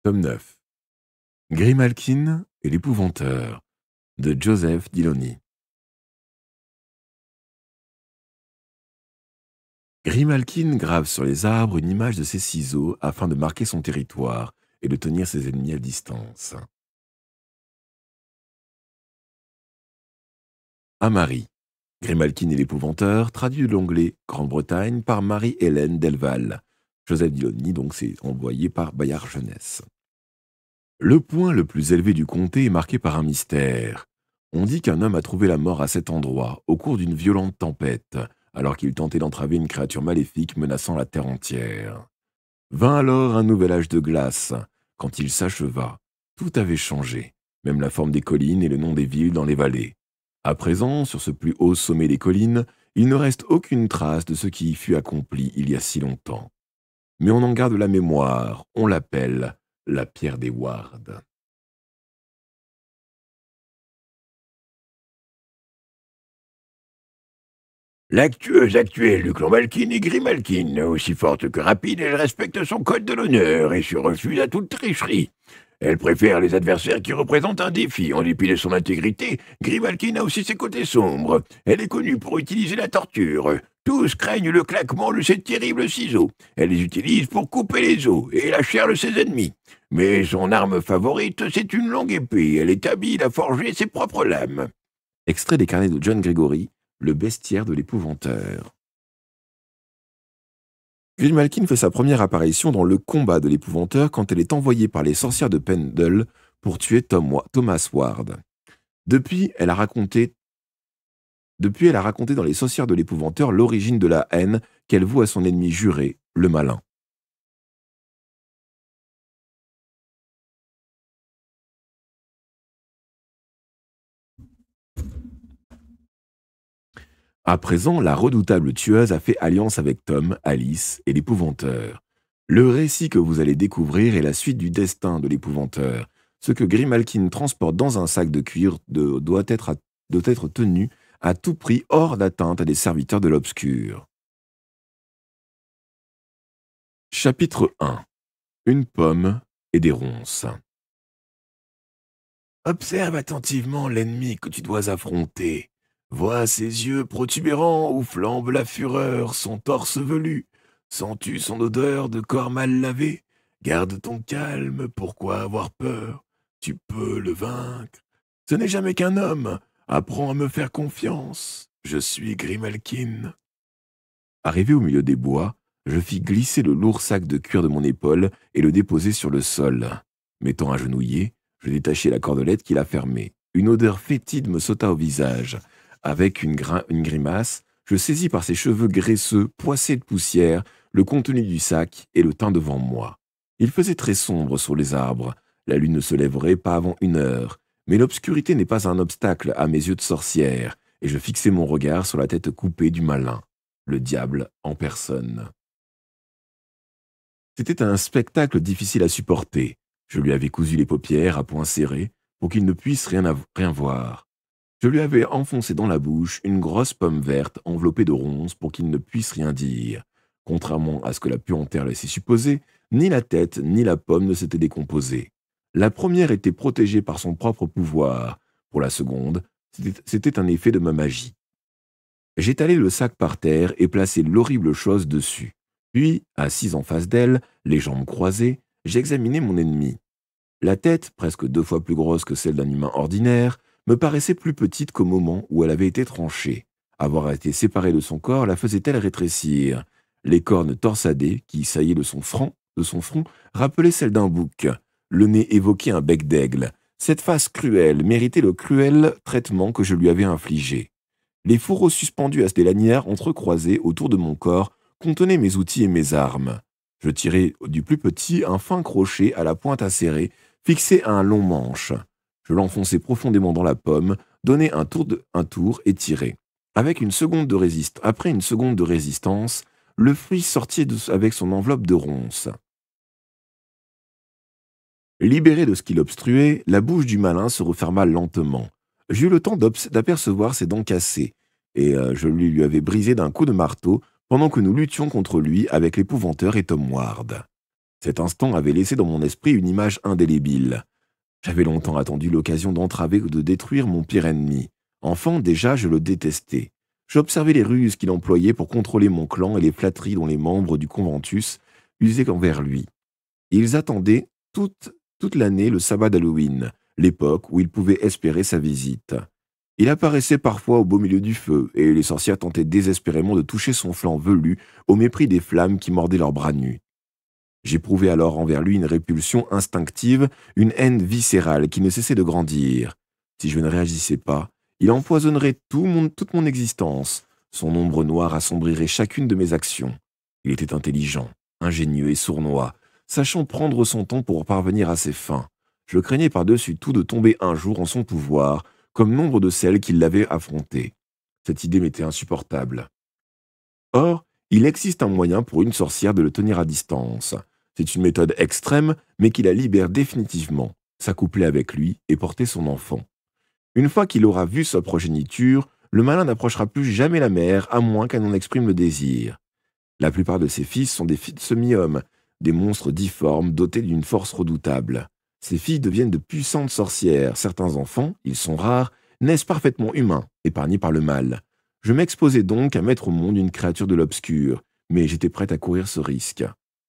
Tome 9. Grimalkin et l'épouvanteur de Joseph Delaunay. Grimalkin grave sur les arbres une image de ses ciseaux afin de marquer son territoire et de tenir ses ennemis à distance. À Marie. Grimalkin et l'épouvanteur, traduit de l'anglais Grande-Bretagne par Marie-Hélène Delval. Joseph Delaunay, donc c'est envoyé par Bayard Jeunesse. Le point le plus élevé du comté est marqué par un mystère. On dit qu'un homme a trouvé la mort à cet endroit, au cours d'une violente tempête, alors qu'il tentait d'entraver une créature maléfique menaçant la terre entière. Vint alors un nouvel âge de glace. Quand il s'acheva, tout avait changé, même la forme des collines et le nom des villes dans les vallées. À présent, sur ce plus haut sommet des collines, il ne reste aucune trace de ce qui y fut accompli il y a si longtemps. Mais on en garde la mémoire, on l'appelle la pierre des Wards. La tueuse actuelle du clan Malkin est Grimalkin. Aussi forte que rapide, elle respecte son code de l'honneur et se refuse à toute tricherie. Elle préfère les adversaires qui représentent un défi. En dépit de son intégrité, Grimalkin a aussi ses côtés sombres. Elle est connue pour utiliser la torture. Tous craignent le claquement de ses terribles ciseaux. Elle les utilise pour couper les os et la chair de ses ennemis. Mais son arme favorite, c'est une longue épée. Elle est habile à forger ses propres lames. Extrait des carnets de John Gregory, le bestiaire de l'épouvanteur. Grimalkin fait sa première apparition dans le combat de l'épouvanteur quand elle est envoyée par les sorcières de Pendle pour tuer Thomas Ward. Depuis, elle a raconté dans les sorcières de l'épouvanteur l'origine de la haine qu'elle voue à son ennemi juré, le malin. À présent, la redoutable tueuse a fait alliance avec Tom, Alice et l'épouvanteur. Le récit que vous allez découvrir est la suite du destin de l'épouvanteur. Ce que Grimalkin transporte dans un sac de cuir doit être tenu à tout prix hors d'atteinte des serviteurs de l'obscur. Chapitre 1. Une pomme et des ronces. Observe attentivement l'ennemi que tu dois affronter. Vois ses yeux protubérants où flambe la fureur, son torse velu. Sens-tu son odeur de corps mal lavé? Garde ton calme, pourquoi avoir peur? Tu peux le vaincre. Ce n'est jamais qu'un homme. Apprends à me faire confiance. Je suis Grimalkin. Arrivé au milieu des bois, je fis glisser le lourd sac de cuir de mon épaule et le déposer sur le sol. M'étant agenouillé, je détachai la cordelette qui la fermait. Une odeur fétide me sauta au visage. Avec une grimace, je saisis par ses cheveux graisseux, poissés de poussière, le contenu du sac et le tins devant moi. Il faisait très sombre sur les arbres. La lune ne se lèverait pas avant 1 heure. Mais l'obscurité n'est pas un obstacle à mes yeux de sorcière, et je fixai mon regard sur la tête coupée du malin, le diable en personne. C'était un spectacle difficile à supporter. Je lui avais cousu les paupières à poings serrés pour qu'il ne puisse rien voir. Je lui avais enfoncé dans la bouche une grosse pomme verte enveloppée de ronces pour qu'il ne puisse rien dire. Contrairement à ce que la puanteur laissait supposer, ni la tête ni la pomme ne s'étaient décomposées. La première était protégée par son propre pouvoir. Pour la seconde, c'était un effet de ma magie. J'étalai le sac par terre et placai l'horrible chose dessus. Puis, assis en face d'elle, les jambes croisées, j'examinai mon ennemi. La tête, presque 2 fois plus grosse que celle d'un humain ordinaire, me paraissait plus petite qu'au moment où elle avait été tranchée. Avoir été séparée de son corps la faisait-elle rétrécir? Les cornes torsadées, qui saillaient de son front, rappelaient celles d'un bouc. Le nez évoquait un bec d'aigle. Cette face cruelle méritait le cruel traitement que je lui avais infligé. Les fourreaux suspendus à des lanières entrecroisées autour de mon corps contenaient mes outils et mes armes. Je tirai du plus petit un fin crochet à la pointe acérée, fixé à un long manche. Je l'enfonçai profondément dans la pomme, donnai un tour et tirai. Après une seconde de résistance, le fruit sortit avec son enveloppe de ronces. Libéré de ce qui l'obstruait, la bouche du malin se referma lentement. J'eus le temps d'apercevoir ses dents cassées, et je lui avais brisé d'un coup de marteau pendant que nous luttions contre lui avec l'épouvanteur et Tom Ward. Cet instant avait laissé dans mon esprit une image indélébile. J'avais longtemps attendu l'occasion d'entraver ou de détruire mon pire ennemi. Enfant, déjà, je le détestais. J'observais les ruses qu'il employait pour contrôler mon clan et les flatteries dont les membres du conventus usaient envers lui. Ils attendaient toute l'année le sabbat d'Halloween, l'époque où ils pouvaient espérer sa visite. Il apparaissait parfois au beau milieu du feu, et les sorcières tentaient désespérément de toucher son flanc velu au mépris des flammes qui mordaient leurs bras nus. J'éprouvais alors envers lui une répulsion instinctive, une haine viscérale qui ne cessait de grandir. Si je ne réagissais pas, il empoisonnerait toute mon existence. Son ombre noire assombrirait chacune de mes actions. Il était intelligent, ingénieux et sournois, sachant prendre son temps pour parvenir à ses fins. Je craignais par-dessus tout de tomber un jour en son pouvoir, comme nombre de celles qui l'avaient affronté. Cette idée m'était insupportable. Or, il existe un moyen pour une sorcière de le tenir à distance. C'est une méthode extrême, mais qui la libère définitivement, s'accoupler avec lui et porter son enfant. Une fois qu'il aura vu sa progéniture, le malin n'approchera plus jamais la mère, à moins qu'elle n'en exprime le désir. La plupart de ses fils sont des semi-hommes, des monstres difformes dotés d'une force redoutable. Ces filles deviennent de puissantes sorcières. Certains enfants, ils sont rares, naissent parfaitement humains, épargnés par le mal. Je m'exposais donc à mettre au monde une créature de l'obscur, mais j'étais prêt à courir ce risque.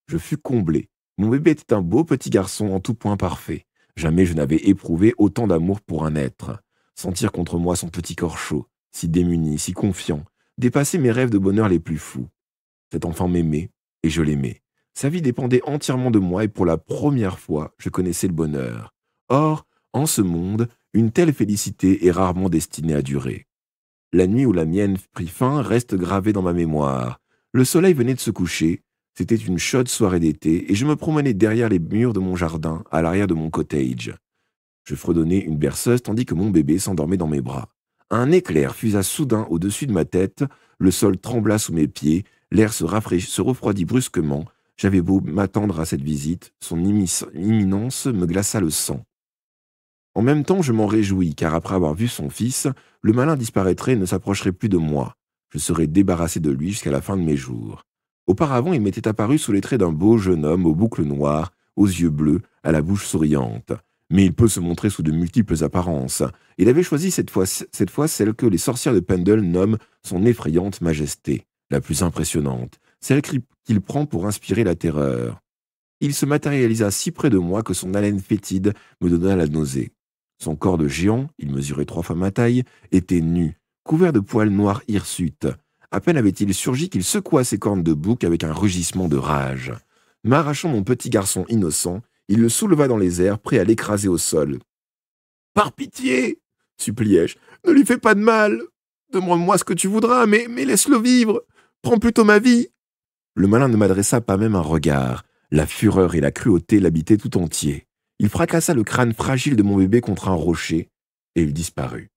Je fus comblé. Mon bébé était un beau petit garçon en tout point parfait. Jamais je n'avais éprouvé autant d'amour pour un être. Sentir contre moi son petit corps chaud, si démuni, si confiant, dépasser mes rêves de bonheur les plus fous. Cet enfant m'aimait, et je l'aimais. Sa vie dépendait entièrement de moi, et pour la première fois, je connaissais le bonheur. Or, en ce monde, une telle félicité est rarement destinée à durer. La nuit où la mienne prit fin reste gravée dans ma mémoire. Le soleil venait de se coucher, c'était une chaude soirée d'été, et je me promenais derrière les murs de mon jardin, à l'arrière de mon cottage. Je fredonnais une berceuse tandis que mon bébé s'endormait dans mes bras. Un éclair fusa soudain au-dessus de ma tête, le sol trembla sous mes pieds, l'air se refroidit brusquement. J'avais beau m'attendre à cette visite, son imminence me glaça le sang. En même temps, je m'en réjouis, car après avoir vu son fils, le malin disparaîtrait et ne s'approcherait plus de moi. Je serais débarrassé de lui jusqu'à la fin de mes jours. Auparavant, il m'était apparu sous les traits d'un beau jeune homme aux boucles noires, aux yeux bleus, à la bouche souriante. Mais il peut se montrer sous de multiples apparences. Il avait choisi cette fois celle que les sorcières de Pendle nomment son effrayante majesté, la plus impressionnante, celle qu'il prend pour inspirer la terreur. Il se matérialisa si près de moi que son haleine fétide me donna la nausée. Son corps de géant, il mesurait 3 fois ma taille, était nu, couvert de poils noirs hirsutes. À peine avait-il surgi qu'il secoua ses cornes de bouc avec un rugissement de rage. M'arrachant mon petit garçon innocent, il le souleva dans les airs, prêt à l'écraser au sol. « Par pitié !» suppliai-je. « Ne lui fais pas de mal. Demande-moi ce que tu voudras, mais laisse-le vivre. Prends plutôt ma vie. » Le malin ne m'adressa pas même un regard. La fureur et la cruauté l'habitaient tout entier. Il fracassa le crâne fragile de mon bébé contre un rocher, et il disparut.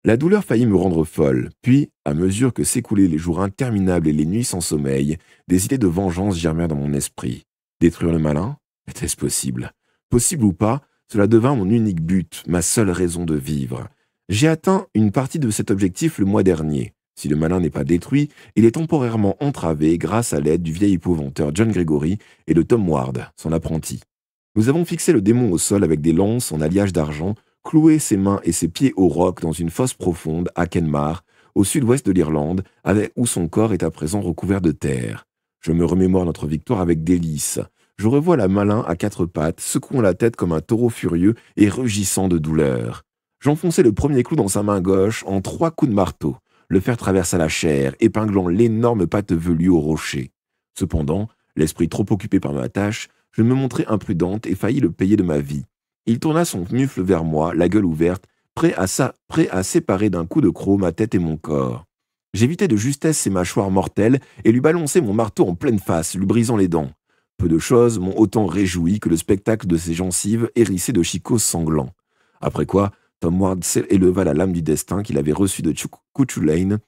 La douleur faillit me rendre folle, puis, à mesure que s'écoulaient les jours interminables et les nuits sans sommeil, des idées de vengeance germèrent dans mon esprit. Détruire le malin? Était-ce possible? Possible ou pas, cela devint mon unique but, ma seule raison de vivre. J'ai atteint une partie de cet objectif le mois dernier. Si le malin n'est pas détruit, il est temporairement entravé grâce à l'aide du vieil épouvanteur John Gregory et de Tom Ward, son apprenti. Nous avons fixé le démon au sol avec des lances en alliage d'argent, cloué ses mains et ses pieds au roc dans une fosse profonde à Kenmare, au sud-ouest de l'Irlande, où son corps est à présent recouvert de terre. Je me remémore notre victoire avec délice. Je revois la malin à 4 pattes, secouant la tête comme un taureau furieux et rugissant de douleur. J'enfonçai le premier clou dans sa main gauche en 3 coups de marteau. Le fer traversa la chair, épinglant l'énorme patte velue au rocher. Cependant, l'esprit trop occupé par ma tâche, je me montrai imprudente et faillis le payer de ma vie. Il tourna son mufle vers moi, la gueule ouverte, prêt à séparer d'un coup de croc ma tête et mon corps. J'évitai de justesse ses mâchoires mortelles et lui balançai mon marteau en pleine face, lui brisant les dents. Peu de choses m'ont autant réjoui que le spectacle de ses gencives hérissées de chicots sanglants. Après quoi, Tom Ward éleva la lame du destin qu'il avait reçue de Cuchulainn,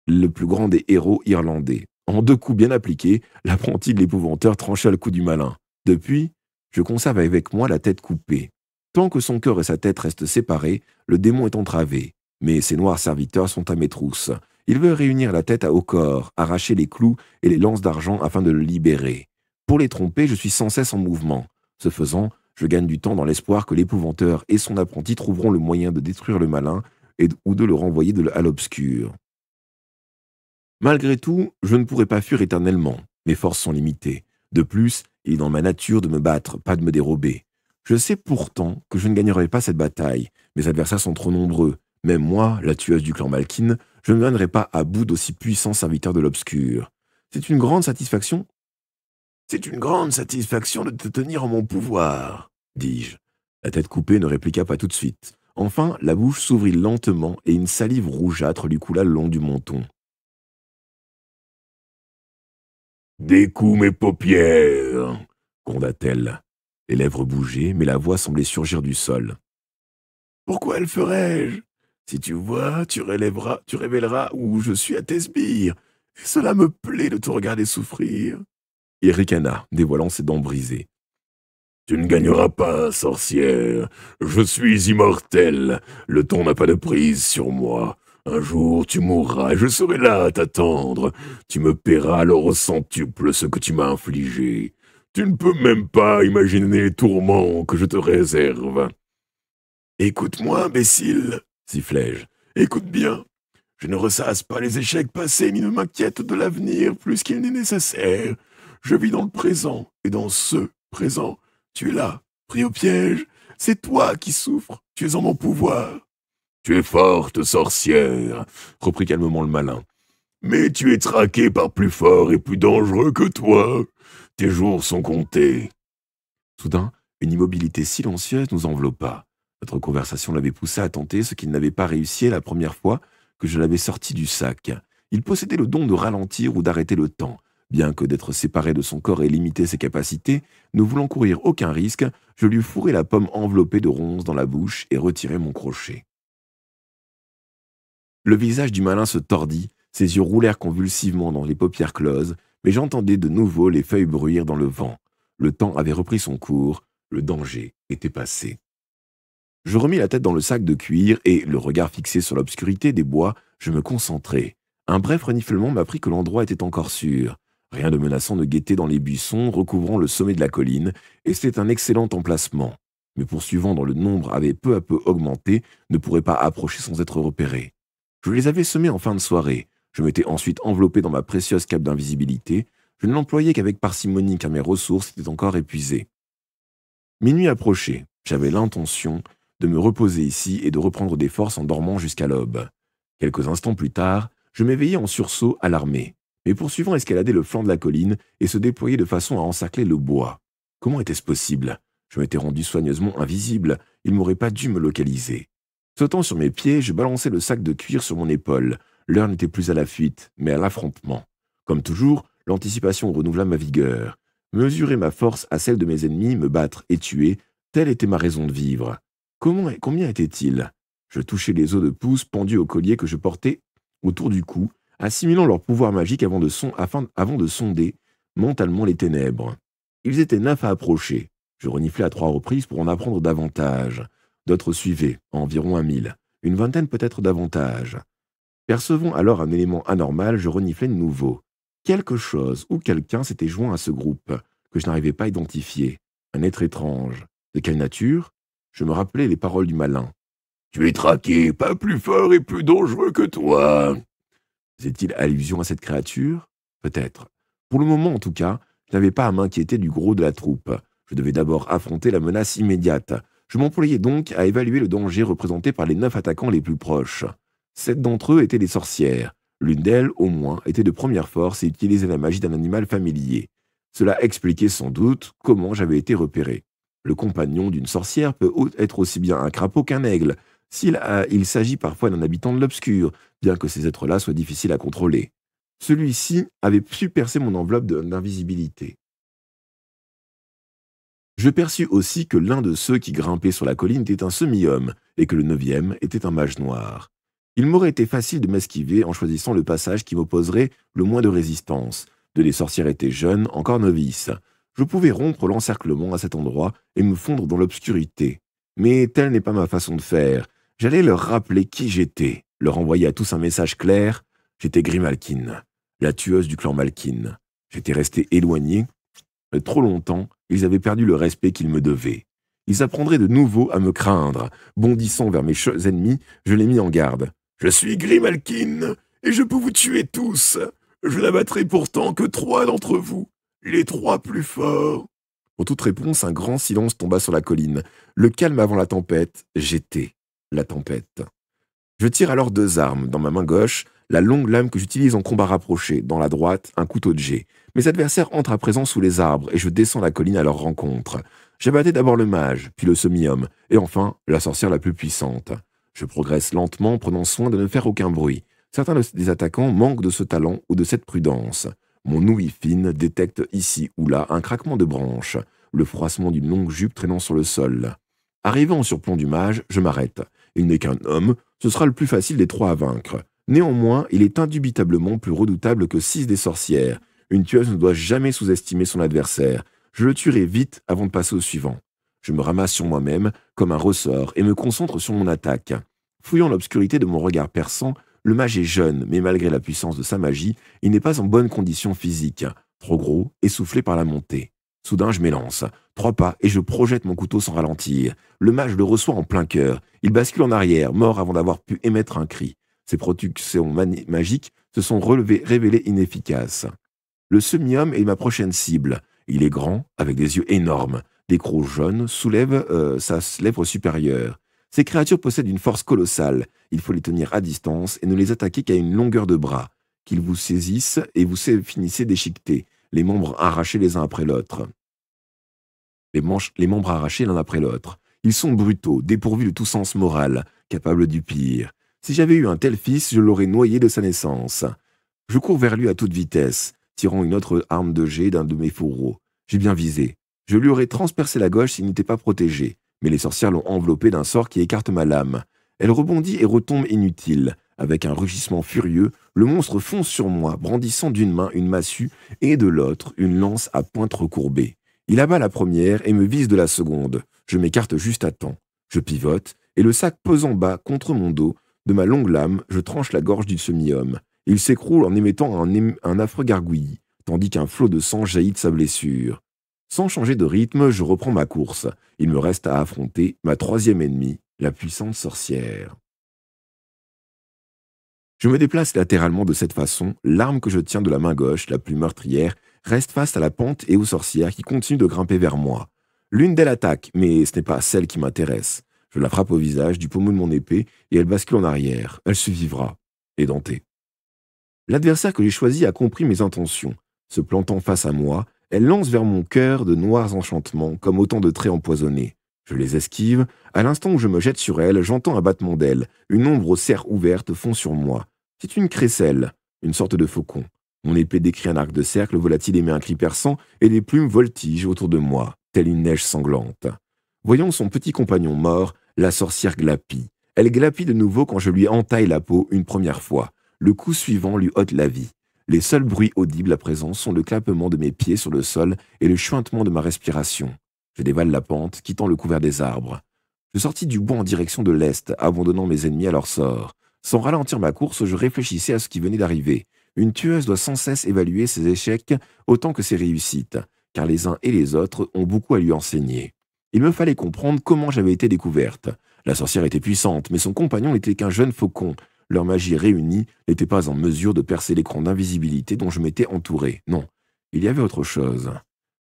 le plus grand des héros irlandais. En 2 coups bien appliqués, l'apprenti de l'épouvanteur trancha le cou du malin. Depuis, je conserve avec moi la tête coupée. Tant que son cœur et sa tête restent séparés, le démon est entravé. Mais ses noirs serviteurs sont à mes trousses. Il veut réunir la tête au corps, arracher les clous et les lances d'argent afin de le libérer. Pour les tromper, je suis sans cesse en mouvement. Ce faisant, je gagne du temps dans l'espoir que l'épouvanteur et son apprenti trouveront le moyen de détruire le malin ou de le renvoyer à l'obscur. Malgré tout, je ne pourrai pas fuir éternellement. Mes forces sont limitées. De plus, il est dans ma nature de me battre, pas de me dérober. Je sais pourtant que je ne gagnerai pas cette bataille. Mes adversaires sont trop nombreux. Même moi, la tueuse du clan Malkin, je ne viendrai pas à bout d'aussi puissants serviteurs de l'obscur. C'est une grande satisfaction. C'est une grande satisfaction de te tenir en mon pouvoir, dis-je. La tête coupée ne répliqua pas tout de suite. Enfin, la bouche s'ouvrit lentement et une salive rougeâtre lui coula le long du menton. Découds mes paupières, gronda-t-elle. Les lèvres bougeaient, mais la voix semblait surgir du sol. Pourquoi le ferais-je? Si tu vois, tu révéleras où je suis à tes sbires, et cela me plaît de te regarder souffrir. Il ricana, dévoilant ses dents brisées. Tu ne gagneras pas, sorcière. Je suis immortel. Le temps n'a pas de prise sur moi. Un jour, tu mourras et je serai là à t'attendre. Tu me paieras alors au centuple ce que tu m'as infligé. Tu ne peux même pas imaginer les tourments que je te réserve. Écoute-moi, imbécile, sifflai-je. Écoute bien. Je ne ressasse pas les échecs passés ni ne m'inquiète de l'avenir plus qu'il n'est nécessaire. Je vis dans le présent, et dans ce présent, tu es là, pris au piège. C'est toi qui souffres, tu es en mon pouvoir. Tu es forte, sorcière, reprit calmement le malin. Mais tu es traqué par plus fort et plus dangereux que toi. Tes jours sont comptés. Soudain, une immobilité silencieuse nous enveloppa. Notre conversation l'avait poussé à tenter ce qu'il n'avait pas réussi la première fois que je l'avais sorti du sac. Il possédait le don de ralentir ou d'arrêter le temps. Bien que d'être séparé de son corps ait limité ses capacités, ne voulant courir aucun risque, je lui fourrai la pomme enveloppée de ronces dans la bouche et retirai mon crochet. Le visage du malin se tordit, ses yeux roulèrent convulsivement dans les paupières closes, mais j'entendais de nouveau les feuilles bruire dans le vent. Le temps avait repris son cours, le danger était passé. Je remis la tête dans le sac de cuir et, le regard fixé sur l'obscurité des bois, je me concentrai. Un bref reniflement m'apprit que l'endroit était encore sûr. Rien de menaçant ne guettait dans les buissons recouvrant le sommet de la colline, et c'était un excellent emplacement. Mes poursuivants dont le nombre avait peu à peu augmenté ne pourraient pas approcher sans être repérés. Je les avais semés en fin de soirée. Je m'étais ensuite enveloppé dans ma précieuse cape d'invisibilité. Je ne l'employais qu'avec parcimonie car mes ressources étaient encore épuisées. Minuit approchait. J'avais l'intention de me reposer ici et de reprendre des forces en dormant jusqu'à l'aube. Quelques instants plus tard, je m'éveillai en sursaut, alarmé. Mes poursuivants escaladaient le flanc de la colline et se déployaient de façon à encercler le bois. Comment était-ce possible? Je m'étais rendu soigneusement invisible. Ils n'auraient pas dû me localiser. Sautant sur mes pieds, je balançai le sac de cuir sur mon épaule. L'heure n'était plus à la fuite, mais à l'affrontement. Comme toujours, l'anticipation renouvela ma vigueur. Mesurer ma force à celle de mes ennemis, me battre et tuer, telle était ma raison de vivre. Combien était-il? Je touchai les os de pouce pendus au collier que je portais autour du cou, assimilant leur pouvoir magique avant de sonder mentalement les ténèbres. Ils étaient 9 à approcher. Je reniflai à 3 reprises pour en apprendre davantage. D'autres suivaient, à environ 1000, une vingtaine peut-être davantage. Percevant alors un élément anormal, je reniflai de nouveau. Quelque chose ou quelqu'un s'était joint à ce groupe, que je n'arrivais pas à identifier. Un être étrange. De quelle nature? Je me rappelais les paroles du malin. « Tu es traqué, pas plus fort et plus dangereux que toi !» Faisait-il allusion à cette créature? Peut-être. Pour le moment, en tout cas, je n'avais pas à m'inquiéter du gros de la troupe. Je devais d'abord affronter la menace immédiate. Je m'employais donc à évaluer le danger représenté par les 9 attaquants les plus proches. 7 d'entre eux étaient des sorcières. L'une d'elles, au moins, était de première force et utilisait la magie d'un animal familier. Cela expliquait sans doute comment j'avais été repéré. Le compagnon d'une sorcière peut être aussi bien un crapaud qu'un aigle, il s'agit parfois d'un habitant de l'obscur, bien que ces êtres-là soient difficiles à contrôler. Celui-ci avait su percer mon enveloppe d'invisibilité. Je perçus aussi que l'un de ceux qui grimpaient sur la colline était un semi-homme et que le 9e était un mage noir. Il m'aurait été facile de m'esquiver en choisissant le passage qui m'opposerait le moins de résistance. Deux des sorcières étaient jeunes, encore novices. Je pouvais rompre l'encerclement à cet endroit et me fondre dans l'obscurité. Mais telle n'est pas ma façon de faire. J'allais leur rappeler qui j'étais, leur envoyer à tous un message clair. J'étais Grimalkin, la tueuse du clan Malkin. J'étais resté éloigné. Trop longtemps, ils avaient perdu le respect qu'ils me devaient. Ils apprendraient de nouveau à me craindre. Bondissant vers mes ennemis, je les mis en garde. « Je suis Grimalkin, et je peux vous tuer tous. Je n'abattrai pourtant que 3 d'entre vous, les 3 plus forts. » Pour toute réponse, un grand silence tomba sur la colline. Le calme avant la tempête, j'étais la tempête. Je tire alors 2 armes. Dans ma main gauche, la longue lame que j'utilise en combat rapproché. Dans la droite, un couteau de jet. Mes adversaires entrent à présent sous les arbres et je descends la colline à leur rencontre. J'abattais d'abord le mage, puis le semi-homme, et enfin la sorcière la plus puissante. Je progresse lentement, prenant soin de ne faire aucun bruit. Certains des attaquants manquent de ce talent ou de cette prudence. Mon ouïe fine détecte ici ou là un craquement de branches, le froissement d'une longue jupe traînant sur le sol. Arrivant au surplomb du mage, je m'arrête. Il n'est qu'un homme, ce sera le plus facile des 3 à vaincre. Néanmoins, il est indubitablement plus redoutable que 6 des sorcières. Une tueuse ne doit jamais sous-estimer son adversaire. Je le tuerai vite avant de passer au suivant. Je me ramasse sur moi-même, comme un ressort, et me concentre sur mon attaque. Fouillant l'obscurité de mon regard perçant, le mage est jeune, mais malgré la puissance de sa magie, il n'est pas en bonne condition physique. Trop gros, essoufflé par la montée. Soudain, je m'élance. 3 pas, et je projette mon couteau sans ralentir. Le mage le reçoit en plein cœur. Il bascule en arrière, mort avant d'avoir pu émettre un cri. Ses productions magiques se sont révélées inefficaces. Le semi-homme est ma prochaine cible. Il est grand, avec des yeux énormes. Des crocs jaunes soulèvent sa lèvre supérieure. Ces créatures possèdent une force colossale. Il faut les tenir à distance et ne les attaquer qu'à une longueur de bras. Qu'ils vous saisissent et vous finissez déchiquetés, les membres arrachés les uns après l'autre. Les membres arrachés l'un après l'autre. Ils sont brutaux, dépourvus de tout sens moral, capables du pire. Si j'avais eu un tel fils, je l'aurais noyé de sa naissance. Je cours vers lui à toute vitesse, tirant une autre arme de jet d'un de mes fourreaux. J'ai bien visé. Je lui aurais transpercé la gauche s'il n'était pas protégé, mais les sorcières l'ont enveloppé d'un sort qui écarte ma lame. Elle rebondit et retombe inutile. Avec un rugissement furieux, le monstre fonce sur moi, brandissant d'une main une massue et de l'autre une lance à pointe recourbée. Il abat la première et me vise de la seconde. Je m'écarte juste à temps. Je pivote, et le sac pesant bas contre mon dos, de ma longue lame, je tranche la gorge du semi-homme. Il s'écroule en émettant un affreux gargouillis, tandis qu'un flot de sang jaillit de sa blessure. Sans changer de rythme, je reprends ma course. Il me reste à affronter ma 3e ennemie, la puissante sorcière. Je me déplace latéralement de cette façon, l'arme que je tiens de la main gauche, la plus meurtrière, reste face à la pente et aux sorcières qui continuent de grimper vers moi. L'une d'elles attaque, mais ce n'est pas celle qui m'intéresse. Je la frappe au visage du pommeau de mon épée et elle bascule en arrière. Elle survivra, édentée. L'adversaire que j'ai choisi a compris mes intentions. Se plantant face à moi, elle lance vers mon cœur de noirs enchantements comme autant de traits empoisonnés. Je les esquive. À l'instant où je me jette sur elle, j'entends un battement d'ailes. Une ombre aux serres ouvertes fond sur moi. C'est une crécelle, une sorte de faucon. Mon épée décrit un arc de cercle volatile émet un cri perçant et les plumes voltigent autour de moi, telle une neige sanglante. Voyant son petit compagnon mort, la sorcière glapit. Elle glapit de nouveau quand je lui entaille la peau une première fois. Le coup suivant lui ôte la vie. Les seuls bruits audibles à présent sont le clappement de mes pieds sur le sol et le chuintement de ma respiration. Je dévale la pente, quittant le couvert des arbres. Je sortis du bois en direction de l'est, abandonnant mes ennemis à leur sort. Sans ralentir ma course, je réfléchissais à ce qui venait d'arriver. Une tueuse doit sans cesse évaluer ses échecs autant que ses réussites, car les uns et les autres ont beaucoup à lui enseigner. Il me fallait comprendre comment j'avais été découverte. La sorcière était puissante, mais son compagnon n'était qu'un jeune faucon. Leur magie réunie n'était pas en mesure de percer l'écran d'invisibilité dont je m'étais entouré. Non, il y avait autre chose.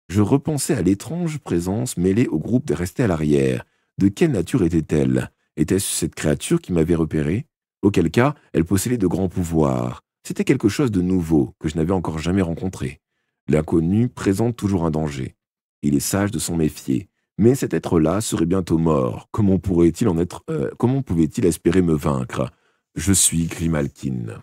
Je repensais à l'étrange présence mêlée au groupe resté à l'arrière. De quelle nature était-elle? Était-ce cette créature qui m'avait repéré? Auquel cas, elle possédait de grands pouvoirs. C'était quelque chose de nouveau que je n'avais encore jamais rencontré. L'inconnu présente toujours un danger. Il est sage de s'en méfier. Mais cet être-là serait bientôt mort. Comment pouvait-il espérer me vaincre? Je suis Grimalkin.